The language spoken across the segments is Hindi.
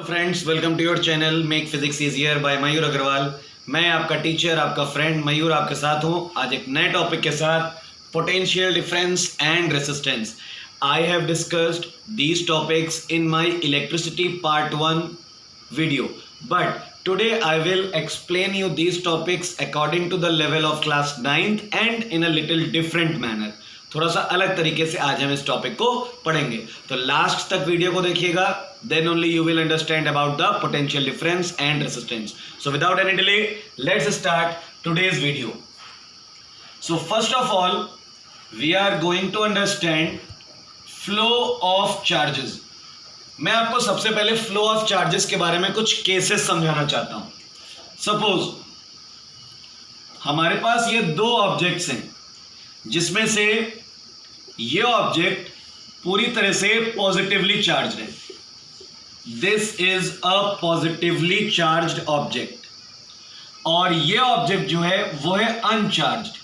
Friends, welcome to your channel make physics easier by Mayur Agarwal. मैं आपका टीचर, आपका फ्रेंड मयूर आपके साथ हूँ आज एक नए टॉपिक के साथ, potential difference and resistance. I have discussed these topics in my electricity part 1 video, but today I will explain you these topics according to the level of class 9th and in a little different manner। थोड़ा सा अलग तरीके से आज हम इस टॉपिक को पढ़ेंगे, तो लास्ट तक वीडियो को देखिएगा, then only you will understand about the potential difference and resistance। So without any delay, let's start today's video। So first of all, we are going to understand flow of charges। मैं आपको सबसे पहले फ्लो ऑफ चार्जेस के बारे में कुछ केसेस समझाना चाहता हूं। सपोज हमारे पास ये दो ऑब्जेक्ट्स हैं, जिसमें से ये ऑब्जेक्ट पूरी तरह से पॉजिटिवली चार्ज्ड है। This is a positively charged object, और ये ऑब्जेक्ट जो है वो है अनचार्ज्ड।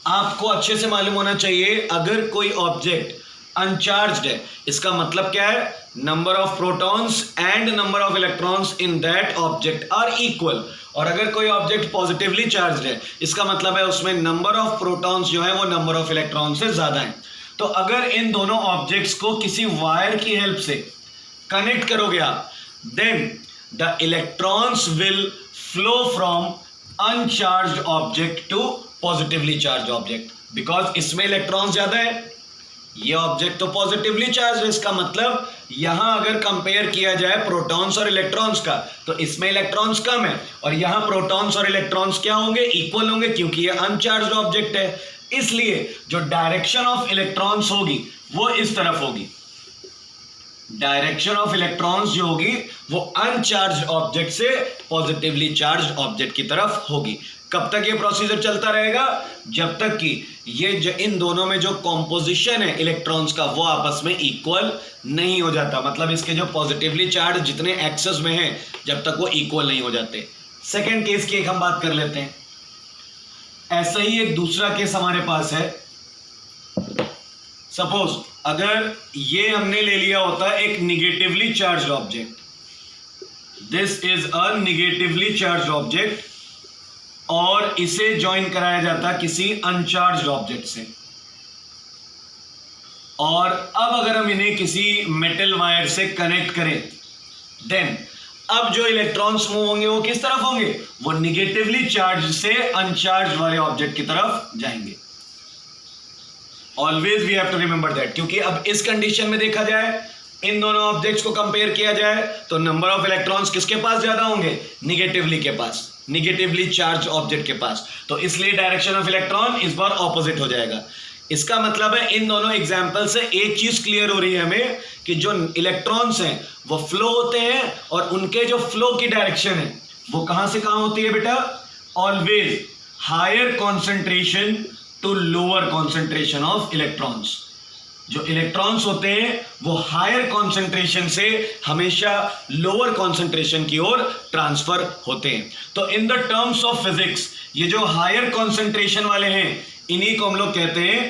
आपको अच्छे से मालूम होना चाहिए, अगर कोई ऑब्जेक्ट अनचार्ज्ड है, इसका मतलब क्या है? Number of protons and number of electrons in that object are equal. और अगर कोई ऑब्जेक्ट पॉजिटिवली चार्ज्ड है, इसका मतलब है उसमें नंबर ऑफ प्रोटॉन्स जो है वो नंबर ऑफ इलेक्ट्रॉन से ज्यादा है। तो अगर इन दोनों ऑब्जेक्ट्स को किसी वायर की हेल्प से कनेक्ट करोगे आप, then the electrons will flow from uncharged object to positively charged object, because इसमें इलेक्ट्रॉन्स ज्यादा है। ये ऑब्जेक्ट तो पॉजिटिवली चार्ज है, इसका मतलब यहां अगर कंपेयर किया जाए प्रोटॉन्स और इलेक्ट्रॉन्स का, तो इसमें इलेक्ट्रॉन्स कम है, और यहां प्रोटॉन्स और इलेक्ट्रॉन्स क्या होंगे? इक्वल होंगे, क्योंकि ये अनचार्ज्ड ऑब्जेक्ट है। इसलिए जो डायरेक्शन ऑफ इलेक्ट्रॉन्स होगी वो इस तरफ होगी। डायरेक्शन ऑफ इलेक्ट्रॉन्स जो होगी वो अनचार्ज्ड ऑब्जेक्ट से पॉजिटिवली चार्ज्ड ऑब्जेक्ट की तरफ होगी। कब तक ये प्रोसीजर चलता रहेगा? जब तक कि ये इन दोनों में जो कॉम्पोजिशन है इलेक्ट्रॉन्स का वो आपस में इक्वल नहीं हो जाता। मतलब इसके जो पॉजिटिवली चार्ज जितने एक्सेस में हैं, जब तक वो इक्वल नहीं हो जाते। सेकेंड केस की एक हम बात कर लेते हैं। ऐसा ही एक दूसरा केस हमारे पास है। सपोज अगर ये हमने ले लिया होता एक negatively charged object, this is a negatively charged object, और इसे ज्वाइन कराया जाता किसी अनचार्ज्ड ऑब्जेक्ट से, और अब अगर हम इन्हें किसी मेटल वायर से कनेक्ट करें, देन अब जो इलेक्ट्रॉन्स मूव होंगे वो किस तरफ होंगे? वो निगेटिवली चार्ज से अनचार्ज वाले ऑब्जेक्ट की तरफ जाएंगे। Always we have to remember that, क्योंकि अब इस कंडीशन में देखा जाए, इन दोनों ऑब्जेक्ट्स को कंपेयर किया जाए, तो नंबर ऑफ इलेक्ट्रॉन्स किसके पास ज्यादा होंगे? निगेटिवली के पास, निगेटिवली चार्ज ऑब्जेक्ट के पास। तो इसलिए डायरेक्शन ऑफ इलेक्ट्रॉन इस बार ऑपोजिट हो जाएगा। इसका मतलब है इन दोनों एग्जाम्पल से एक चीज क्लियर हो रही है हमें, कि जो इलेक्ट्रॉन्स हैं वो फ्लो होते हैं, और उनके जो फ्लो की डायरेक्शन है वो कहां से कहां होती है बेटा? Always higher concentration to lower concentration of electrons. जो इलेक्ट्रॉन्स होते हैं वो हायर कॉन्सेंट्रेशन से हमेशा लोअर कॉन्सेंट्रेशन की ओर ट्रांसफर होते हैं। तो in the terms of physics, ये जो हायर कॉन्सेंट्रेशन वाले हैं, इन्हीं को हम लोग कहते हैं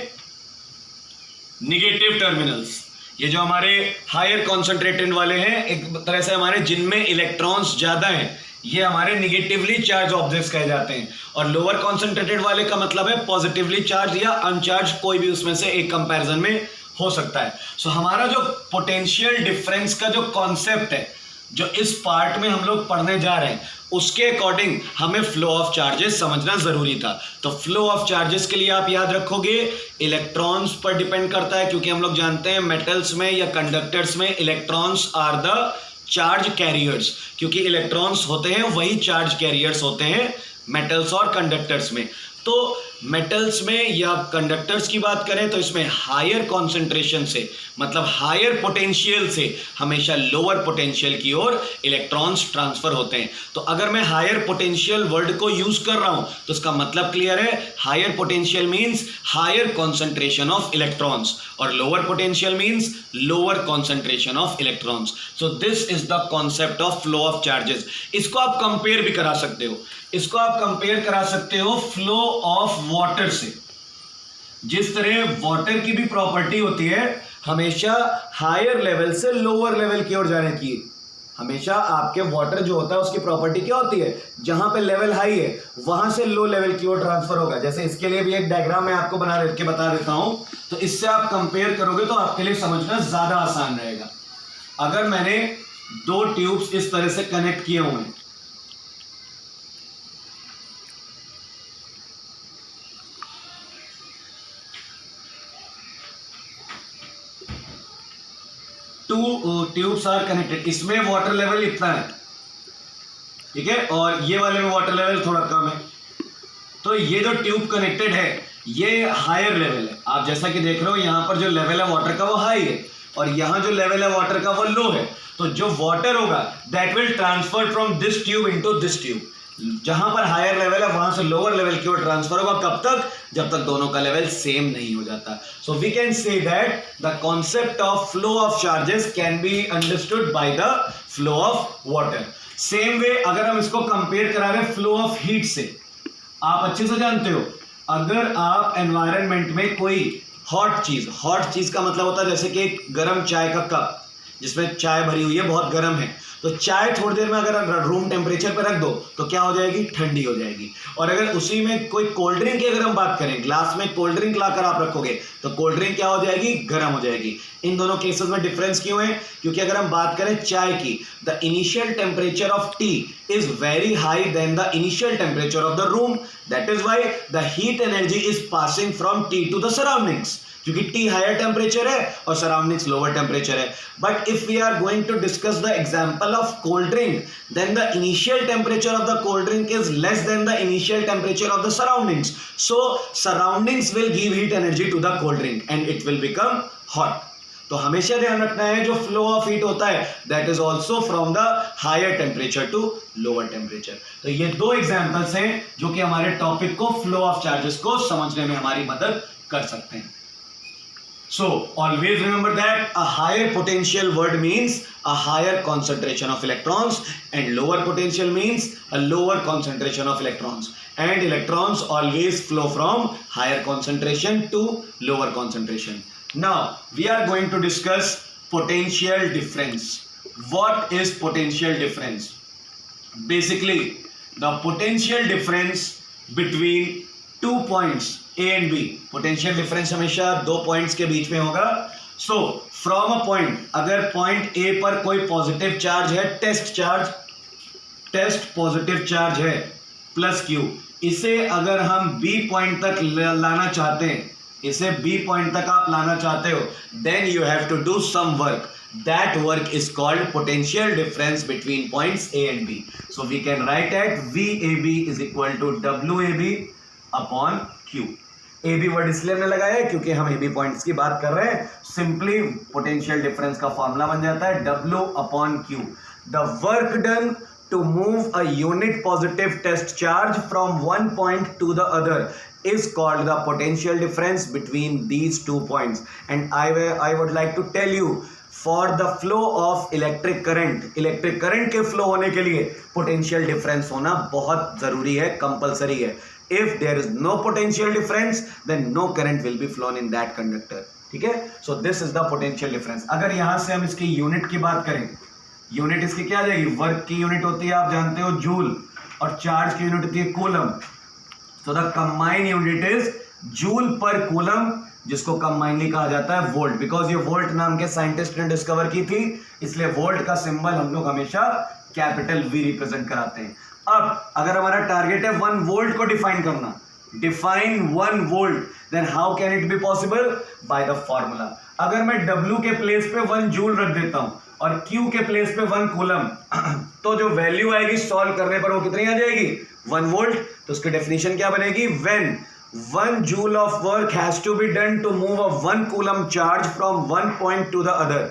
निगेटिव टर्मिनल्स। ये जो हमारे हायर कॉन्सेंट्रेटेड वाले हैं, एक तरह से हमारे जिनमें इलेक्ट्रॉन्स ज्यादा हैं, ये हमारे निगेटिवली चार्ज ऑब्जेक्ट्स कहे जाते हैं। और लोअर कॉन्सेंट्रेटेड वाले का मतलब है पॉजिटिवली चार्ज या अनचार्ज, कोई भी उसमें से एक कंपैरिजन में हो सकता है। सो हमारा जो पोटेंशियल डिफरेंस का जो कॉन्सेप्ट है, जो इस पार्ट में हम लोग पढ़ने जा रहे हैं, उसके अकॉर्डिंग हमें फ्लो ऑफ चार्जेस समझना जरूरी था। तो फ्लो ऑफ चार्जेस के लिए आप याद रखोगे इलेक्ट्रॉन्स पर डिपेंड करता है, क्योंकि हम लोग जानते हैं मेटल्स में या कंडक्टर्स में electrons are the charge carriers, क्योंकि इलेक्ट्रॉन्स होते हैं वही चार्ज कैरियर्स होते हैं मेटल्स और कंडक्टर्स में। तो मेटल्स में या कंडक्टर्स की बात करें तो इसमें हायर कॉन्सेंट्रेशन से, मतलब हायर पोटेंशियल से हमेशा लोअर पोटेंशियल की ओर इलेक्ट्रॉन्स ट्रांसफर होते हैं। तो अगर मैं हायर पोटेंशियल वर्ड को यूज कर रहा हूं तो इसका मतलब क्लियर है, higher potential means higher concentration of electrons, और lower potential means lower concentration of electrons. So this is the concept of flow of charges. इसको आप कंपेयर भी करा सकते हो, इसको आप कंपेयर करा सकते हो फ्लो ऑफ वाटर से। जिस तरह वाटर की भी प्रॉपर्टी होती है हमेशा हायर लेवल से लोअर लेवल की ओर जाने की, हमेशा आपके वाटर जो होता है उसकी प्रॉपर्टी क्या होती है, जहां पे लेवल हाई है वहां से लो लेवल की ओर ट्रांसफर होगा। जैसे इसके लिए भी एक डायग्राम मैं आपको बता देता हूं, तो इससे आप कंपेयर करोगे तो आपके लिए समझना ज्यादा आसान रहेगा। अगर मैंने दो ट्यूब्स इस तरह से कनेक्ट किए हुए हैं, टू ट्यूब्स आर कनेक्टेड, इसमें वाटर लेवल इतना है, ठीक है, और ये वाले में वाटर लेवल थोड़ा कम है। तो ये जो ट्यूब कनेक्टेड है ये हायर लेवल है। आप जैसा कि देख रहे हो यहां पर जो लेवल है वाटर का वो हाई है और यहां जो लेवल है वाटर का वो लो है। तो जो वाटर होगा that will transfer from this tube into this tube. जहां पर हायर लेवल है वहां से लोअर लेवल की ओर ट्रांसफर होगा। कब तक? जब तक दोनों का लेवल सेम नहीं हो जाता। So we can say that the concept of flow of charges can be understood by the flow of water. Same way अगर हम इसको कंपेयर करा रहे फ्लो ऑफ हीट से, आप अच्छे से जानते हो अगर आप एनवायरनमेंट में कोई हॉट चीज का मतलब होता है जैसे कि एक गर्म चाय का कप जिसमें चाय भरी हुई है, बहुत गर्म है, तो चाय थोड़ी देर में अगर रूम टेम्परेचर पे रख दो तो क्या हो जाएगी? ठंडी हो जाएगी। और अगर उसी में कोई कोल्ड ड्रिंक की अगर हम बात करें, ग्लास में कोल्ड ड्रिंक लाकर आप रखोगे तो कोल्ड ड्रिंक क्या हो जाएगी? गर्म हो जाएगी। इन दोनों केसेस में डिफरेंस क्यों है? क्योंकि अगर हम बात करें चाय की, the initial temperature of tea is very high than the initial temperature of the room, that is why the heat energy is passing from tea to the surroundings, क्योंकि टी हायर टेम्परेचर है और सराउंडिंग्स लोअर टेम्परेचर है। But if we are going to discuss the example of cold drink, then the initial temperature of the cold drink is less than the initial temperature of the surroundings, so surroundings will give heat energy to the cold drink and it will become hot. तो हमेशा ध्यान रखना है जो फ्लो ऑफ हीट होता है that is also from the higher temperature to lower temperature. तो ये दो एग्जाम्पल्स हैं जो कि हमारे टॉपिक को फ्लो ऑफ चार्जेस को समझने में हमारी मदद कर सकते हैं। So always remember that a higher potential word means a higher concentration of electrons and lower potential means a lower concentration of electrons, and electrons always flow from higher concentration to lower concentration. Now we are going to discuss potential difference. What is potential difference? Basically the potential difference between two points A and B. Potential difference हमेशा दो पॉइंट्स के बीच में होगा। सो फ्रॉम अ पॉइंट, अगर पॉइंट ए पर कोई पॉजिटिव चार्ज है, टेस्ट पॉजिटिव चार्ज है प्लस क्यू, इसे अगर हम बी पॉइंट तक लाना चाहते हैं, इसे बी पॉइंट तक आप लाना चाहते हो, then you have to do some work. That work is called potential difference between points A and B. So we can write at VAB is equal to WAB upon Q. AB word इसलिए हमने लगाया है क्योंकि हम AB पॉइंट्स की बात कर रहे हैं. सिंपली पोटेंशियल डिफरेंस का फॉर्मूला बन जाता है W upon Q. The work done to move a unit positive test charge from one point to the other is called the potential difference between these 2 points. And I would like to tell you, for the flow of electric current के flow होने के लिए potential difference होना बहुत जरूरी है, compulsory है. If there is no potential difference, then no current will be flown in that conductor. ठीक है? So this is the potential difference. अगर यहां से हम इसकी यूनिट की बात करें, यूनिट इसकी क्या आ जाएगी? वर्क की यूनिट होती है, आप जानते हो, जूल, और चार्ज की यूनिट होती है coulomb. So the combined unit is joule पर कूलम, जिसको कंबाइनली कहा जाता है वोल्ट. बिकॉज ये वोल्ट नाम के साइंटिस्ट ने डिस्कवर की थी, इसलिए वोल्ट का सिंबल हम लोग हमेशा कैपिटल वी रिप्रेजेंट कराते हैं. अब अगर हमारा टारगेट है 1 वोल्ट को डिफाइन करना, define 1 volt, then how can it be possible? By the formula. अगर मैं W के प्लेस पे 1 जूल रख देता हूं और Q के प्लेस पे 1 कूलम, तो जो वैल्यू आएगी सॉल्व करने पर वो कितनी आ जाएगी? 1 वोल्ट. तो उसकी डेफिनेशन क्या बनेगी? When 1 joule of work has to be done to move a 1 coulomb charge from one point to the other.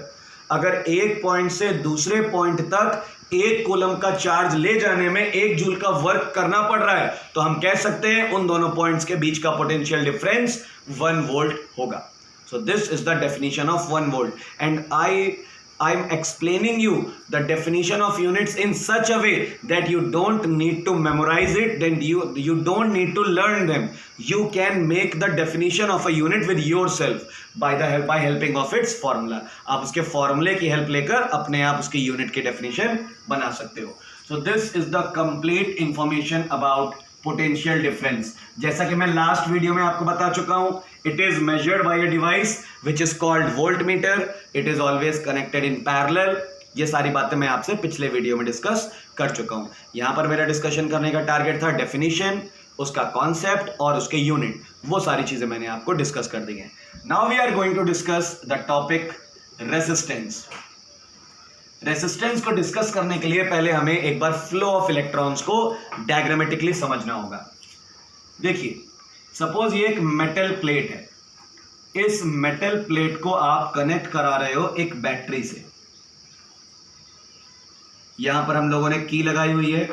अगर एक पॉइंट से दूसरे पॉइंट तक 1 कूलम का चार्ज ले जाने में 1 जूल का वर्क करना पड़ रहा है, तो हम कह सकते हैं उन दोनों पॉइंट्स के बीच का पोटेंशियल डिफरेंस 1 वोल्ट होगा. So this is the definition of 1 volt. And I I am explaining you the definition of units in such a way that you don't need to memorize it, then you don't need to learn them. You can make the definition of a unit with yourself by helping of its formula. आप उसके फॉर्मूले की हेल्प लेकर अपने आप उसकी यूनिट की डेफिनेशन बना सकते हो. So this is the complete information about potential difference. जैसा कि मैं लास्ट वीडियो में आपको बता चुका हूं, it is measured by a device which is called voltmeter. It is always connected in parallel. ये सारी बातें मैं आपसे पिछले वीडियो में डिस्कस कर चुका हूं. यहां पर मेरा डिस्कशन करने का टारगेट था डेफिनेशन, उसका कॉन्सेप्ट और उसके यूनिट. वो सारी चीजें मैंने आपको डिस्कस कर दी हैं. Now we are going to discuss the topic resistance. Resistance को डिस्कस करने के लिए पहले हमें एक बार फ्लो ऑफ इलेक्ट्रॉन्स को डायग्रामेटिकली समझना होगा. देखिए, सपोज ये एक मेटल प्लेट है. इस मेटल प्लेट को आप कनेक्ट करा रहे हो एक बैटरी से. यहां पर हम लोगों ने की लगाई हुई है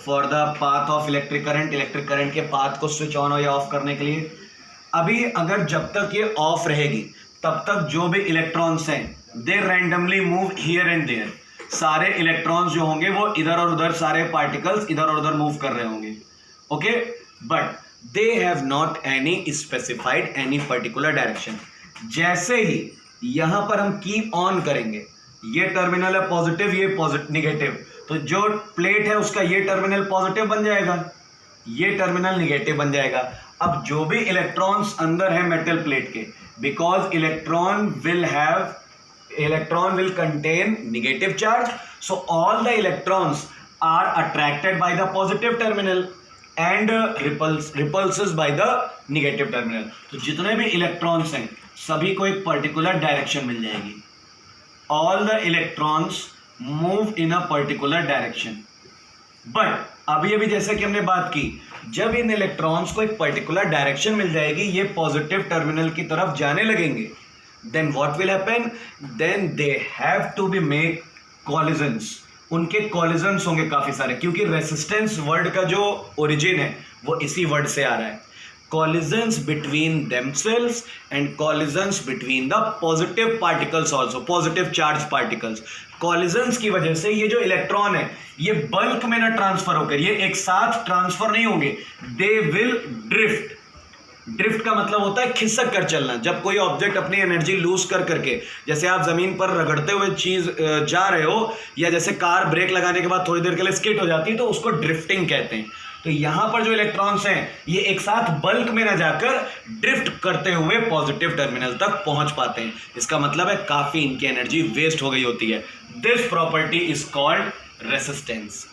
for the path of electric current. Electric current के पाथ को स्विच ऑन या ऑफ करने के लिए. अभी अगर जब तक ये ऑफ रहेगी तब तक जो भी इलेक्ट्रॉन्स हैं they randomly move here and there. सारे इलेक्ट्रॉन्स जो होंगे वो इधर और उधर, सारे पार्टिकल्स इधर और उधर मूव कर रहे होंगे. Okay, but they have not any specified any particular direction. जैसे ही यहां पर हम की ऑन करेंगे, ये टर्मिनल है पॉजिटिव, ये निगेटिव, तो जो प्लेट है उसका ये टर्मिनल पॉजिटिव बन जाएगा, ये टर्मिनल निगेटिव बन जाएगा. अब जो भी इलेक्ट्रॉन्स अंदर है मेटल प्लेट के, because electron will contain negative charge, so all the electrons are attracted by the positive terminal and repulses by the negative terminal. तो जितने भी इलेक्ट्रॉन्स हैं सभी को एक पर्टिकुलर डायरेक्शन मिल जाएगी. all the electrons move in a particular direction. But अभी जैसे कि हमने बात की, जब इन इलेक्ट्रॉन्स को एक पर्टिकुलर डायरेक्शन मिल जाएगी, ये पॉजिटिव टर्मिनल की तरफ जाने लगेंगे, then what will happen? Then they have to be make collisions. उनके collisions होंगे काफी सारे, क्योंकि रेसिस्टेंस वर्ड का जो ओरिजिन है वो इसी वर्ड से आ रहा है. collisions between themselves and collisions between the positive particles also, positive charge particles. collisions की वजह से ये जो इलेक्ट्रॉन है ये बल्क में ना ट्रांसफर होकर, ये एक साथ ट्रांसफर नहीं होंगे, they will drift. ड्रिफ्ट का मतलब होता है खिसक कर चलना. जब कोई ऑब्जेक्ट अपनी एनर्जी लूज कर करके, जैसे आप जमीन पर रगड़ते हुए चीज जा रहे हो, या जैसे कार ब्रेक लगाने के बाद थोड़ी देर के लिए स्किड हो जाती है, तो उसको ड्रिफ्टिंग कहते हैं. तो यहां पर जो इलेक्ट्रॉन्स हैं ये एक साथ बल्क में ना जाकर ड्रिफ्ट करते हुए पॉजिटिव टर्मिनल तक पहुंच पाते हैं. इसका मतलब है काफी इनकी एनर्जी वेस्ट हो गई होती है. This property is called resistance.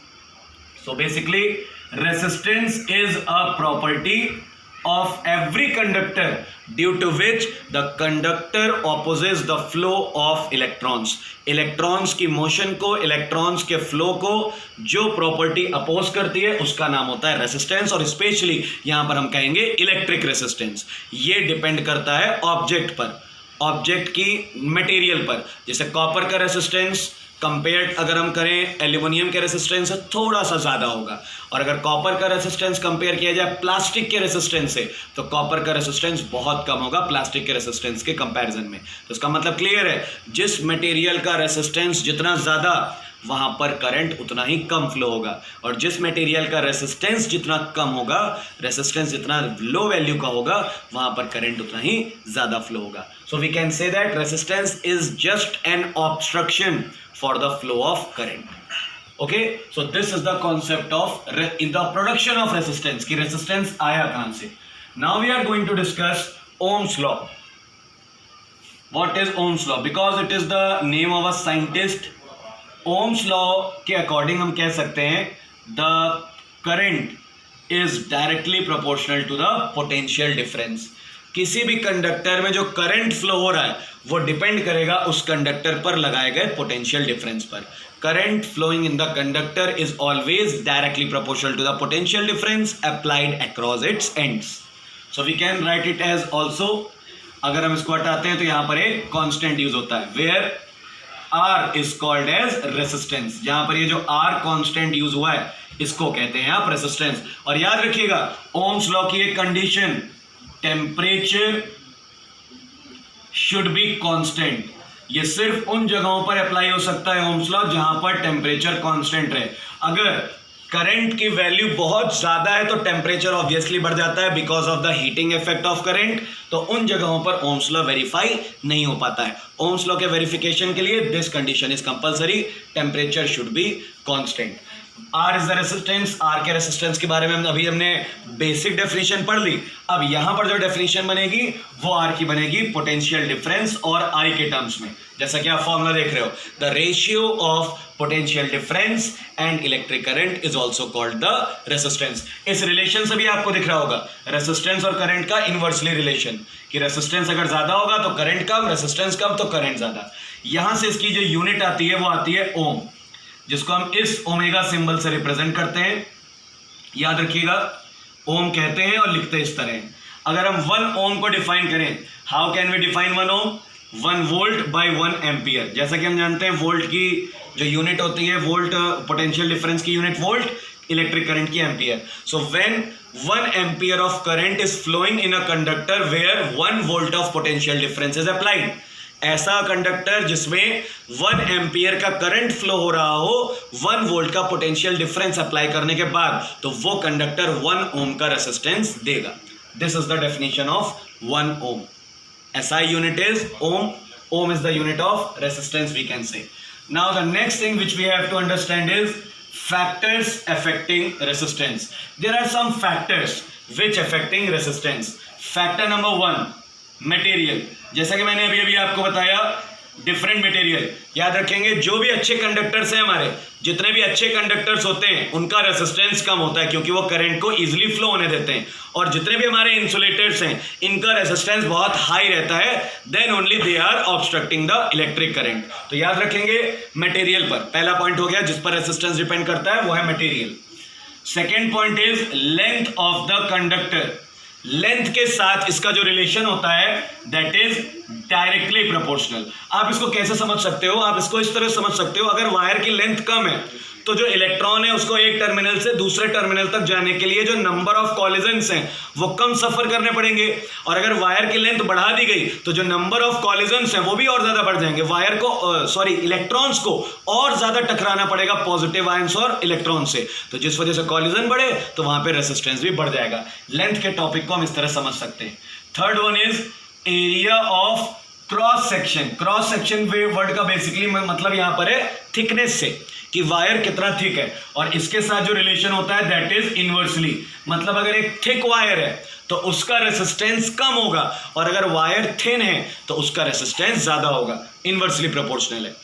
So basically resistance is a property of every conductor due to which the conductor opposes the flow of electrons. Electrons की मोशन को, इलेक्ट्रॉन्स के फ्लो को जो प्रॉपर्टी अपोज करती है उसका नाम होता है रेसिस्टेंस. और स्पेशली यहां पर हम कहेंगे इलेक्ट्रिक रेसिस्टेंस. ये डिपेंड करता है ऑब्जेक्ट पर, ऑब्जेक्ट की मटेरियल पर. जैसे कॉपर का रेसिस्टेंस कंपेयर्ड अगर हम करें एल्यूमिनियम के रेसिस्टेंस से थोड़ा सा ज़्यादा होगा, और अगर कॉपर का रेसिस्टेंस कंपेयर किया जाए प्लास्टिक के रेसिस्टेंस से तो कॉपर का रेसिस्टेंस बहुत कम होगा प्लास्टिक के रेसिस्टेंस के कंपैरिजन में. तो इसका मतलब क्लियर है, जिस मटेरियल का रेसिस्टेंस जितना ज़्यादा वहाँ पर करंट उतना ही कम फ्लो होगा, और जिस मटेरियल का रेसिस्टेंस जितना कम होगा, रेसिस्टेंस जितना लो वैल्यू का होगा, वहाँ पर करंट उतना ही ज़्यादा फ्लो होगा. So we can say that resistance is just an obstruction for the flow of current. Okay, so this is the concept of in the production of resistance ki resistance aaya kahan se. Now we are going to discuss Ohm's law. What is Ohm's law? Because it is the name of a scientist. Ohm's law के according हम कह सकते हैं the current is directly proportional to the potential difference. किसी भी कंडक्टर में जो करंट फ्लो हो रहा है वो डिपेंड करेगा उस कंडक्टर पर लगाए गए पोटेंशियल डिफरेंस पर. Current flowing in the conductor is always directly proportional to the potential difference applied across its ends. So we can write it as also, अगर हम इसको हटाते हैं तो यहाँ पर एक कॉन्स्टेंट यूज होता है where R is called as resistance. जहां पर ये जो आर कॉन्स्टेंट यूज हुआ है इसको कहते हैं आप रेसिस्टेंस. और याद रखिएगा ओम्स लॉ की एक condition, temperature should be constant. ये सिर्फ उन जगहों पर अप्लाई हो सकता है ओम्स लॉ जहां पर टेम्परेचर कांस्टेंट रहे। अगर करंट की वैल्यू बहुत ज्यादा है तो टेम्परेचर ऑब्वियसली बढ़ जाता है because of the heating effect of current, तो उन जगहों पर ओम्स लॉ वेरीफाई नहीं हो पाता है। ओम्स लॉ के वेरिफिकेशन के लिए this condition is compulsory, temperature should be constant. R is the resistance, R के रेसिस्टेंस के बारे में हमने बेसिक डेफिनेशन पढ़ ली। अब यहां पर जो डेफिनेशन बनेगी वो आर की बनेगी पोटेंशियल डिफरेंस और आई के टर्म्स में। जैसा कि आप फॉर्मूला देख रहे हो, the ratio of potential difference and electric current is also called the resistance. इस रिलेशन से भी आपको दिख रहा होगा रेसिस्टेंस और करंट का इनवर्सली रिलेशन, कि रेसिस्टेंस अगर ज्यादा होगा तो करंट कम, रेसिस्टेंस कम तो करंट ज्यादा। यहां से इसकी जो यूनिट आती है वो आती है ओम, जिसको हम इस ओमेगा सिंबल से रिप्रेजेंट करते हैं। याद रखिएगा, ओम कहते हैं और लिखते हैं इस तरह। अगर हम 1 ओम को डिफाइन करें, how can we define 1 ohm? 1 volt by 1 ampere. जैसा कि हम जानते हैं वोल्ट की जो यूनिट होती है, वोल्ट पोटेंशियल डिफरेंस की यूनिट वोल्ट, इलेक्ट्रिक करंट की ampere. So when 1 ampere of current is flowing in a conductor where 1 volt of potential difference is applied, ऐसा कंडक्टर जिसमें 1 एम्पियर का करंट फ्लो हो रहा हो 1 वोल्ट का पोटेंशियल डिफरेंस अप्लाई करने के बाद, तो वो कंडक्टर 1 ओम का रेसिस्टेंस देगा। This is the definition of 1 ohm. SI unit is ohm. Ohm is the unit of resistance, we can say. Now the next thing which we have to understand is factors affecting resistance. There are some factors which affecting resistance. Factor number 1, material. जैसा कि मैंने अभी आपको बताया, डिफरेंट मटेरियल। याद रखेंगे, जो भी अच्छे कंडक्टर्स हैं हमारे, जितने भी अच्छे कंडक्टर्स होते हैं उनका रेसिस्टेंस कम होता है क्योंकि वो करंट को इजीली फ्लो होने देते हैं। और जितने भी हमारे इंसुलेटर्स हैं इनका रेसिस्टेंस बहुत हाई रहता है, then only they are obstructing the electric current. तो याद रखेंगे मटेरियल पर पहला पॉइंट हो गया, जिस पर रेसिस्टेंस डिपेंड करता है वो है material. Second point is length of the conductor. Length के साथ इसका जो रिलेशन होता है दैट इज डायरेक्टली प्रोपोर्शनल। आप इसको कैसे समझ सकते हो? आप इसको इस तरह समझ सकते हो, अगर वायर की लेंथ कम है तो जो इलेक्ट्रॉन है उसको एक टर्मिनल से दूसरे टर्मिनल तक जाने के लिए जो नंबर ऑफ कॉलिजन्स हैं वो कम सफर करने पड़ेंगे, और अगर वायर की लेंथ बढ़ा दी गई तो जो नंबर ऑफ कॉलिजन्स हैं वो भी और ज्यादा बढ़ जाएंगे। वायर को इलेक्ट्रॉन्स को और ज्यादा टकराना पड़ेगा पॉजिटिव आयंस और इलेक्ट्रॉन से, तो जिस वजह से कॉलिजन बढ़े तो वहां पे रेसिस्टेंस भी बढ़ जाएगा। लेंथ के टॉपिक को हम इस तरह समझ सकते हैं। Third one is area of cross section. Cross section word का बेसिकली मतलब यहां पर है थिकनेस से, कि वायर कितना थिक है, और इसके साथ जो रिलेशन होता है दैट इज इनवर्सली। मतलब अगर एक थिक वायर है तो उसका रेसिस्टेंस कम होगा, और अगर वायर थिन है तो उसका रेसिस्टेंस ज्यादा होगा, इनवर्सली प्रोपोर्शनल है।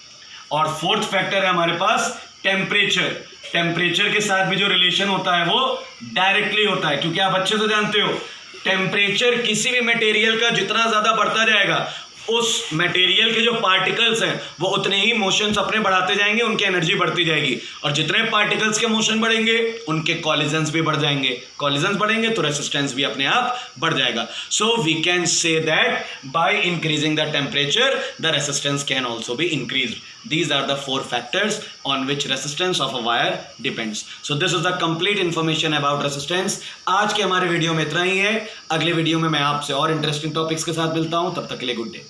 और फोर्थ फैक्टर है हमारे पास टेम्परेचर। टेम्परेचर के साथ भी जो रिलेशन होता है वो डायरेक्टली होता है, क्योंकि आप अच्छे से जानते हो टेम्परेचर किसी भी मटेरियल का जितना ज्यादा बढ़ता जाएगा उस मटेरियल के जो पार्टिकल्स हैं वो उतने ही मोशंस अपने बढ़ाते जाएंगे, उनकी एनर्जी बढ़ती जाएगी, और जितने पार्टिकल्स के मोशन बढ़ेंगे उनके कॉलिजन्स भी बढ़ जाएंगे। कॉलिजन्स बढ़ेंगे तो रेसिस्टेंस भी अपने आप बढ़ जाएगा। So we can say that by increasing the temperature the resistance can also be increased. These are the 4 factors on which resistance of a wire depends. So this is the complete information about resistance. आज के हमारे वीडियो में इतना ही है। अगले वीडियो में मैं आपसे और इंटरेस्टिंग टॉपिक्स के साथ मिलता हूं, तब तक के लिए गुड डे।